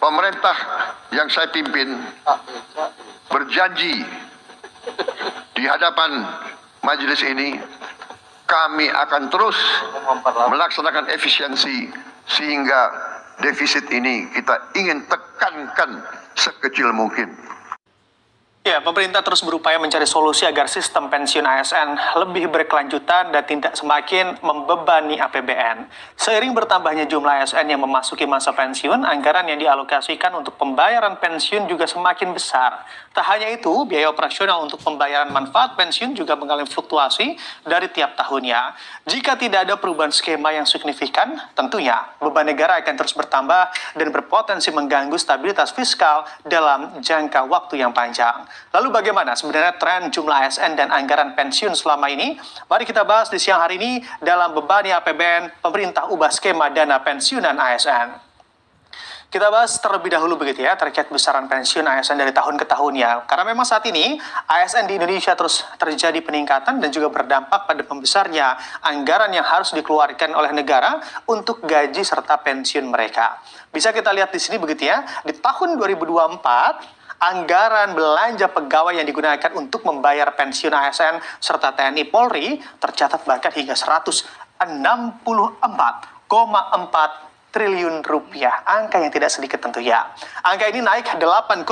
pemerintah yang saya pimpin berjanji di hadapan majelis ini, kami akan terus melaksanakan efisiensi sehingga defisit ini kita ingin tekankan sekecil mungkin. Ya, pemerintah terus berupaya mencari solusi agar sistem pensiun ASN lebih berkelanjutan dan tidak semakin membebani APBN. Seiring bertambahnya jumlah ASN yang memasuki masa pensiun, anggaran yang dialokasikan untuk pembayaran pensiun juga semakin besar. Tak hanya itu, biaya operasional untuk pembayaran manfaat pensiun juga mengalami fluktuasi dari tiap tahunnya. Jika tidak ada perubahan skema yang signifikan, tentunya beban negara akan terus bertambah dan berpotensi mengganggu stabilitas fiskal dalam jangka waktu yang panjang. Lalu bagaimana sebenarnya tren jumlah ASN dan anggaran pensiun selama ini? Mari kita bahas di siang hari ini dalam Bebani APBN, pemerintah ubah skema dana pensiunan ASN. Kita bahas terlebih dahulu begitu ya, terkait besaran pensiun ASN dari tahun ke tahunnya. Karena memang saat ini ASN di Indonesia terus terjadi peningkatan dan juga berdampak pada pembesarnya anggaran yang harus dikeluarkan oleh negara untuk gaji serta pensiun mereka. Bisa kita lihat di sini begitu ya, di tahun 2024, anggaran belanja pegawai yang digunakan untuk membayar pensiun ASN serta TNI Polri tercatat bahkan hingga 164,4 triliun rupiah, angka yang tidak sedikit tentunya. Angka ini naik 8,96%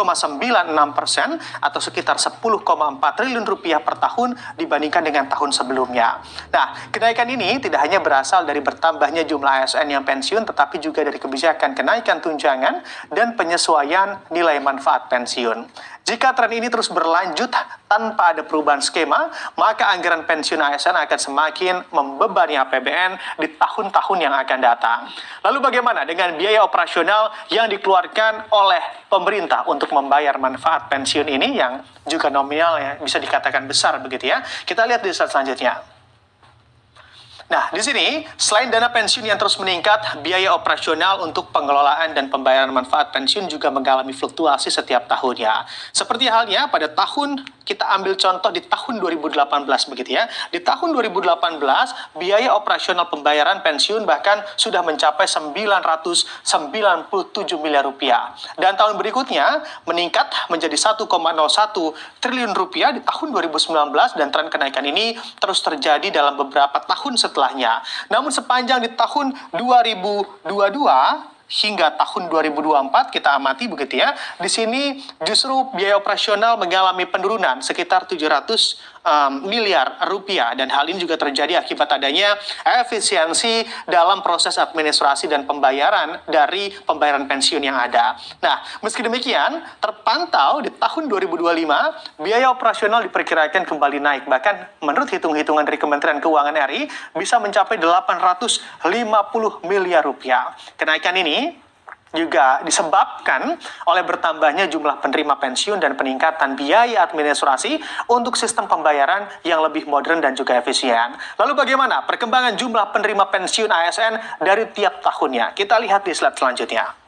atau sekitar 10,4 triliun rupiah per tahun dibandingkan dengan tahun sebelumnya. Nah, kenaikan ini tidak hanya berasal dari bertambahnya jumlah ASN yang pensiun, tetapi juga dari kebijakan kenaikan tunjangan dan penyesuaian nilai manfaat pensiun. Jika tren ini terus berlanjut tanpa ada perubahan skema, maka anggaran pensiun ASN akan semakin membebani APBN di tahun-tahun yang akan datang. Lalu bagaimana dengan biaya operasional yang dikeluarkan oleh pemerintah untuk membayar manfaat pensiun ini yang juga nominal ya, bisa dikatakan besar begitu ya. Kita lihat di slide selanjutnya. Nah, di sini, selain dana pensiun yang terus meningkat, biaya operasional untuk pengelolaan dan pembayaran manfaat pensiun juga mengalami fluktuasi setiap tahunnya. Seperti halnya pada tahun, kita ambil contoh di tahun 2018 begitu ya. Di tahun 2018, biaya operasional pembayaran pensiun bahkan sudah mencapai 997 miliar rupiah. Dan tahun berikutnya meningkat menjadi 1,01 triliun rupiah di tahun 2019 dan tren kenaikan ini terus terjadi dalam beberapa tahun setelahnya. Namun sepanjang di tahun 2022 hingga tahun 2024 kita amati begitu ya. Di sini justru biaya operasional mengalami penurunan sekitar 700 miliar rupiah dan hal ini juga terjadi akibat adanya efisiensi dalam proses administrasi dan pembayaran dari pembayaran pensiun yang ada. Nah, meski demikian terpantau di tahun 2025 biaya operasional diperkirakan kembali naik, bahkan menurut hitung-hitungan dari Kementerian Keuangan RI bisa mencapai 850 miliar rupiah. Kenaikan ini juga disebabkan oleh bertambahnya jumlah penerima pensiun dan peningkatan biaya administrasi untuk sistem pembayaran yang lebih modern dan juga efisien. Lalu bagaimana perkembangan jumlah penerima pensiun ASN dari tiap tahunnya? Kita lihat di slide selanjutnya.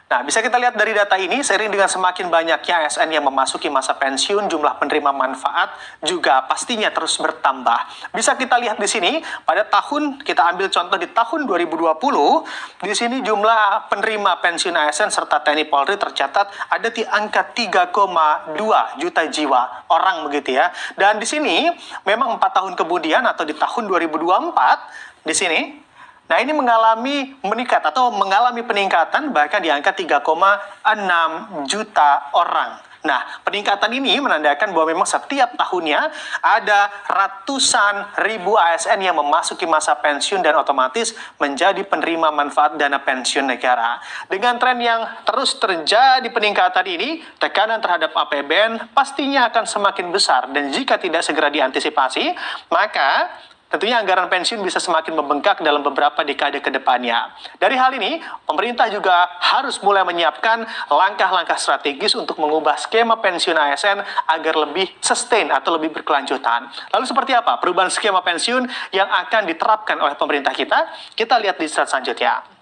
Nah, bisa kita lihat dari data ini, seiring dengan semakin banyaknya ASN yang memasuki masa pensiun, jumlah penerima manfaat juga pastinya terus bertambah. Bisa kita lihat di sini, pada tahun, kita ambil contoh di tahun 2020, di sini jumlah penerima pensiun ASN serta TNI Polri tercatat ada di angka 3,2 juta jiwa orang begitu ya. Dan di sini, memang 4 tahun kemudian atau di tahun 2024, di sini, nah, ini mengalami meningkat atau mengalami peningkatan bahkan di angka 3,6 juta orang. Nah, peningkatan ini menandakan bahwa memang setiap tahunnya ada ratusan ribu ASN yang memasuki masa pensiun dan otomatis menjadi penerima manfaat dana pensiun negara. Dengan tren yang terus terjadi peningkatan ini, tekanan terhadap APBN pastinya akan semakin besar dan jika tidak segera diantisipasi, maka tentunya anggaran pensiun bisa semakin membengkak dalam beberapa dekade ke depannya. Dari hal ini, pemerintah juga harus mulai menyiapkan langkah-langkah strategis untuk mengubah skema pensiun ASN agar lebih sustain atau lebih berkelanjutan. Lalu seperti apa perubahan skema pensiun yang akan diterapkan oleh pemerintah kita? Kita lihat di slide selanjutnya.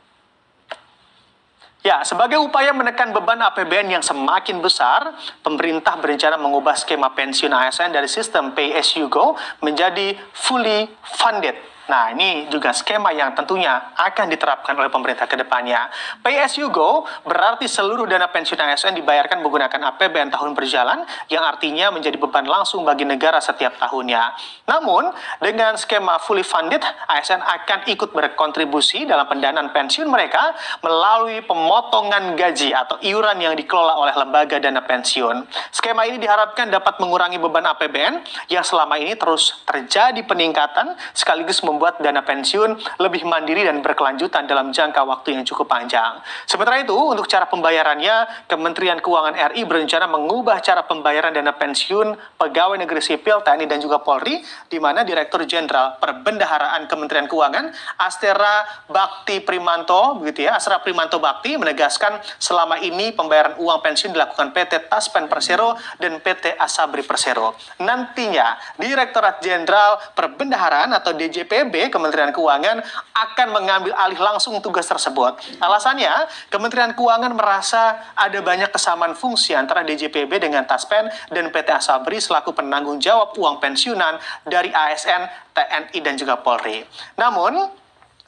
Ya, sebagai upaya menekan beban APBN yang semakin besar, pemerintah berencana mengubah skema pensiun ASN dari sistem pay as you go menjadi fully funded. Nah, ini juga skema yang tentunya akan diterapkan oleh pemerintah ke depannya. Pay as you go berarti seluruh dana pensiun ASN dibayarkan menggunakan APBN tahun berjalan, yang artinya menjadi beban langsung bagi negara setiap tahunnya. Namun, dengan skema fully funded, ASN akan ikut berkontribusi dalam pendanaan pensiun mereka melalui pemotongan gaji atau iuran yang dikelola oleh lembaga dana pensiun. Skema ini diharapkan dapat mengurangi beban APBN yang selama ini terus terjadi peningkatan, sekaligus membuat dana pensiun lebih mandiri dan berkelanjutan dalam jangka waktu yang cukup panjang. Sementara itu, untuk cara pembayarannya, Kementerian Keuangan RI berencana mengubah cara pembayaran dana pensiun pegawai negeri sipil, TNI, dan juga Polri, di mana Direktur Jenderal Perbendaharaan Kementerian Keuangan, Astera Bakti Primanto, Asra Primanto Bakti, menegaskan selama ini pembayaran uang pensiun dilakukan PT Taspen Persero dan PT Asabri Persero. Nantinya, Direktorat Jenderal Perbendaharaan atau DJPB Kementerian Keuangan akan mengambil alih langsung tugas tersebut. Alasannya, Kementerian Keuangan merasa ada banyak kesamaan fungsi antara DJPB dengan Taspen dan PT Asabri selaku penanggung jawab uang pensiunan dari ASN, TNI, dan juga Polri. Namun,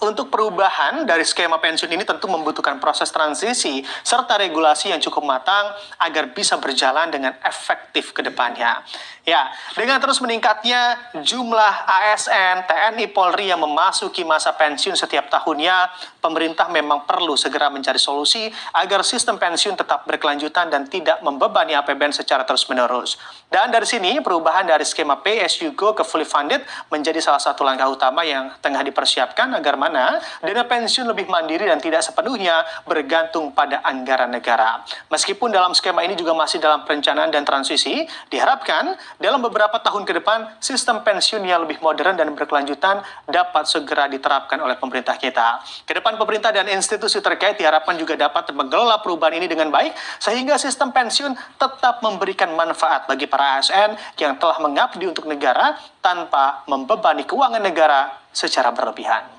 untuk perubahan dari skema pensiun ini tentu membutuhkan proses transisi serta regulasi yang cukup matang agar bisa berjalan dengan efektif ke depannya. Ya, dengan terus meningkatnya jumlah ASN, TNI, Polri yang memasuki masa pensiun setiap tahunnya, pemerintah memang perlu segera mencari solusi agar sistem pensiun tetap berkelanjutan dan tidak membebani APBN secara terus-menerus. Dan dari sini, perubahan dari skema Pay as you go ke fully funded menjadi salah satu langkah utama yang tengah dipersiapkan agar mana dana pensiun lebih mandiri dan tidak sepenuhnya bergantung pada anggaran negara. Meskipun dalam skema ini juga masih dalam perencanaan dan transisi, diharapkan dalam beberapa tahun ke depan, sistem pensiun yang lebih modern dan berkelanjutan dapat segera diterapkan oleh pemerintah kita. Ke depan, pemerintah dan institusi terkait diharapkan juga dapat mengelola perubahan ini dengan baik, sehingga sistem pensiun tetap memberikan manfaat bagi para ASN yang telah mengabdi untuk negara tanpa membebani keuangan negara secara berlebihan.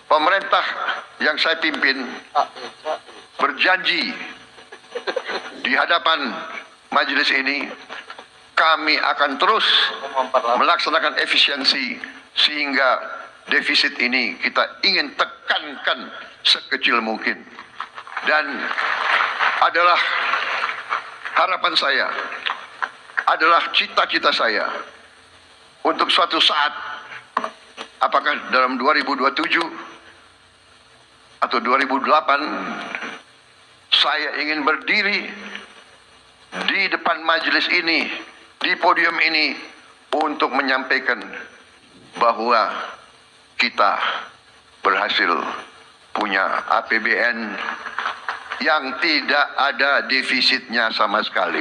Pemerintah yang saya pimpin berjanji di hadapan majelis ini, kami akan terus melaksanakan efisiensi sehingga defisit ini kita ingin tekankan sekecil mungkin. Dan adalah harapan saya, adalah cita-cita saya untuk suatu saat, apakah dalam 2027 atau 2008, saya ingin berdiri di depan majelis ini, di podium ini, untuk menyampaikan bahwa kita berhasil punya APBN yang tidak ada defisitnya sama sekali.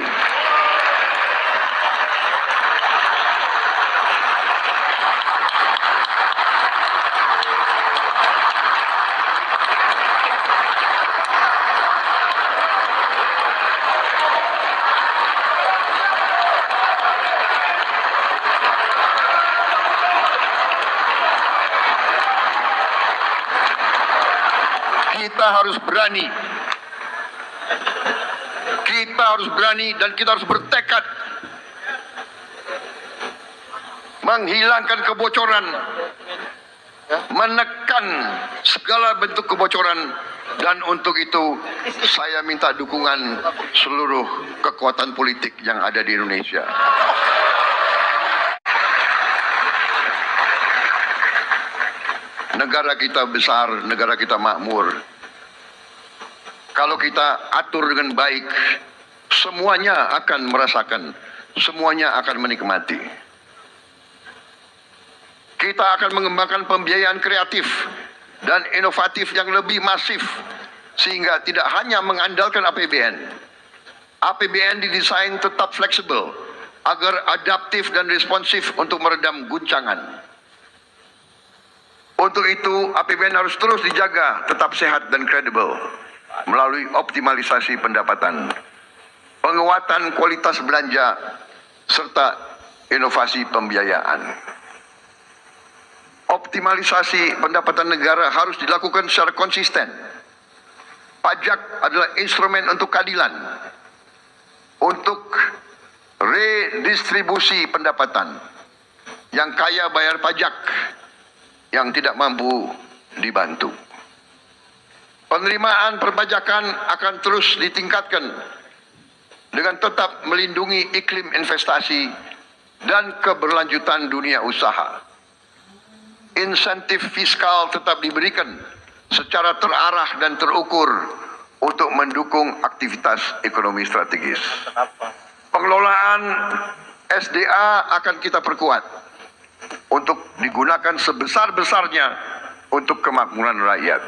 Kita harus berani. Kita harus berani dan kita harus bertekad menghilangkan kebocoran, menekan segala bentuk kebocoran, dan untuk itu saya minta dukungan seluruh kekuatan politik yang ada di Indonesia. Negara kita besar, negara kita makmur. Kalau kita atur dengan baik, semuanya akan merasakan, semuanya akan menikmati. Kita akan mengembangkan pembiayaan kreatif dan inovatif yang lebih masif, sehingga tidak hanya mengandalkan APBN. APBN didesain tetap fleksibel, agar adaptif dan responsif untuk meredam guncangan. Untuk itu, APBN harus terus dijaga tetap sehat dan kredibel melalui optimalisasi pendapatan, penguatan kualitas belanja, serta inovasi pembiayaan. Optimalisasi pendapatan negara harus dilakukan secara konsisten. Pajak adalah instrumen untuk keadilan, untuk redistribusi pendapatan. Yang kaya bayar pajak, yang tidak mampu dibantu. Penerimaan perpajakan akan terus ditingkatkan dengan tetap melindungi iklim investasi dan keberlanjutan dunia usaha. Insentif fiskal tetap diberikan secara terarah dan terukur untuk mendukung aktivitas ekonomi strategis. Pengelolaan SDA akan kita perkuat untuk digunakan sebesar-besarnya untuk kemakmuran rakyat.